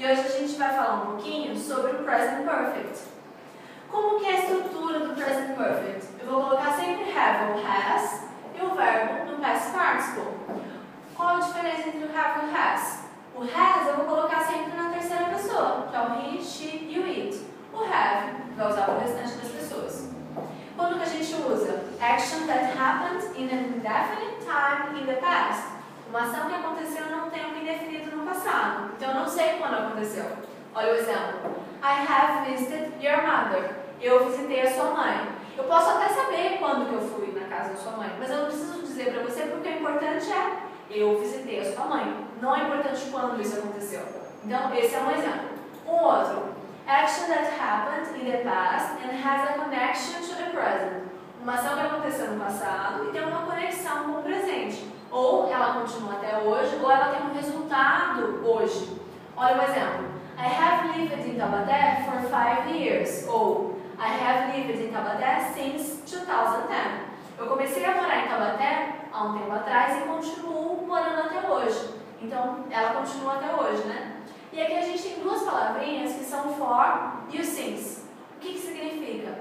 e hoje a gente vai falar um pouquinho sobre o Present Perfect. Como que é a estrutura do Present Perfect? Eu vou colocar sempre have ou has e o verbo no Past Participle. Qual a diferença entre o have e o has? O has eu vou colocar sempre na terceira pessoa, que é o he, she e o it. O have vai usar para o restante das pessoas. Quando que a gente usa? Action that happened in an indefinite time in the past. Uma ação que aconteceu num tempo indefinido no passado. Então eu não sei quando aconteceu. Olha o exemplo. I have visited your mother. Eu visitei a sua mãe. Eu posso até saber quando que eu fui na casa da sua mãe, mas eu não preciso dizer para você porque o importante é eu visitei a sua mãe. Não é importante quando isso aconteceu. Então esse é um exemplo. Um outro. Action that happened in the past and has a connection to the present. Uma ação que aconteceu no passado e tem uma conexão com o presente. Ou ela continua até hoje, ou ela tem um resultado hoje. Olha o exemplo. I have lived in Taubaté for 5 years. Ou I have lived in Taubaté since 2010. Eu comecei a morar em Taubaté há um tempo atrás e continuo morando até hoje. Então, ela continua até hoje, né? E aqui a gente tem duas palavrinhas que são for e o since. O que significa?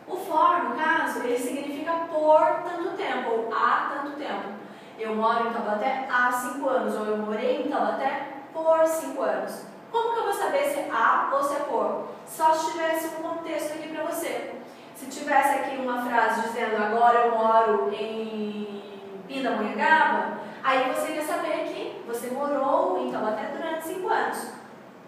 O for, no caso, ele significa por tanto tempo, ou há tanto tempo. Eu moro em Taubaté há 5 anos, ou eu morei em Taubaté por 5 anos. Como que eu vou saber se é há ou se é por? Só se tivesse um contexto aqui para você. Se tivesse aqui uma frase dizendo agora eu moro em Pindamonhangaba, aí você ia saber que você morou em Taubaté durante 5 anos.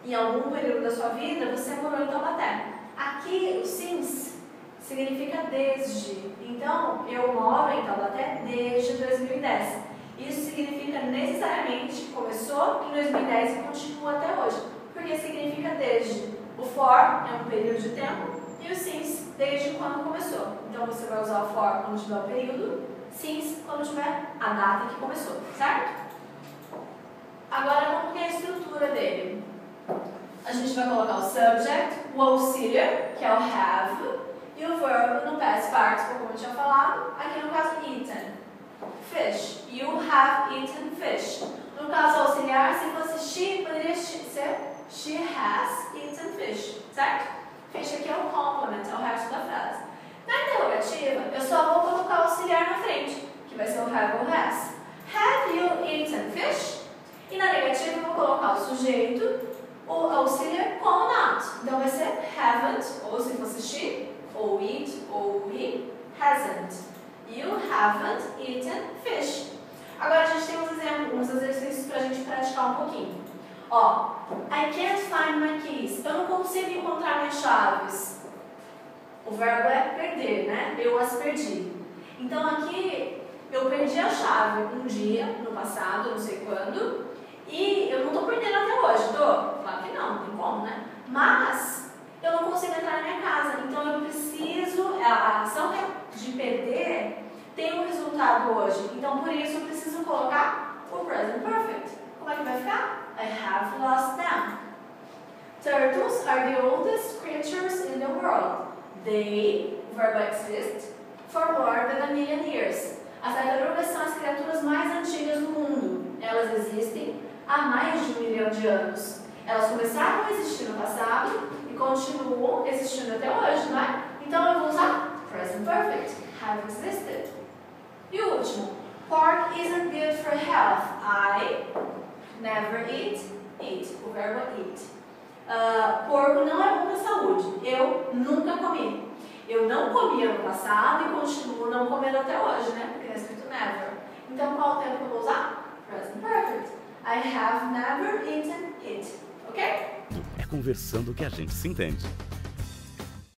Em algum período da sua vida, você morou em Taubaté. Aqui, o since significa desde. Então, eu moro em Taubaté desde 2010. Isso significa necessariamente que começou em 2010 e continua até hoje. Porque significa desde. O for é um período de tempo e o since desde quando começou. Então, você vai usar o for quando tiver o período, since quando tiver a data que começou, certo? Agora, como que é a estrutura dele? A gente vai colocar o subject, o auxiliar, que é o have, e o verbo no past participle, como eu tinha falado, aqui no caso eaten. Fish. You have eaten fish. No caso auxiliar, se fosse she, poderia ser she has eaten fish, certo? Fish aqui é o complement, é o resto da frase. Na interrogativa, eu só vou colocar o auxiliar na frente, que vai ser o have ou has. Have you eaten fish? E na negativa eu vou colocar o sujeito, o auxiliar com o not. Então vai ser haven't, ou se fosse she, ou it, ou he, hasn't. You haven't eaten fish. Agora a gente tem uns exercícios para a gente praticar um pouquinho. Ó, I can't find my keys. Eu não consigo encontrar minhas chaves. O verbo é perder, né? Eu as perdi. Então aqui eu perdi a chave um dia, no passado, não sei quando, e eu não estou perdendo até hoje, tô? Claro que não tem como, né? Mas eu não consigo entrar na minha casa, então eu preciso, a ação de perder tem um resultado hoje, então por isso eu preciso colocar o present perfect. Como é que vai ficar? I have lost them. Turtles are the oldest creatures in the world. They, verbo exist, for more than 1 million years. As tartarugas são as criaturas mais antigas do mundo. Elas existem há mais de 1 milhão de anos. Elas começaram a existir no passado e continuam existindo até hoje, não é? Então eu vou usar present perfect, have existed. E o último, pork isn't good for health. I never eat, eat, o verbo é eat. Porco não é bom para a saúde. Eu nunca comi. Eu não comia no passado e continuo não comendo até hoje, né? Porque está escrito never. Então qual o tempo que eu vou usar? Present perfect. I have never eaten it. Ok? É conversando que a gente se entende.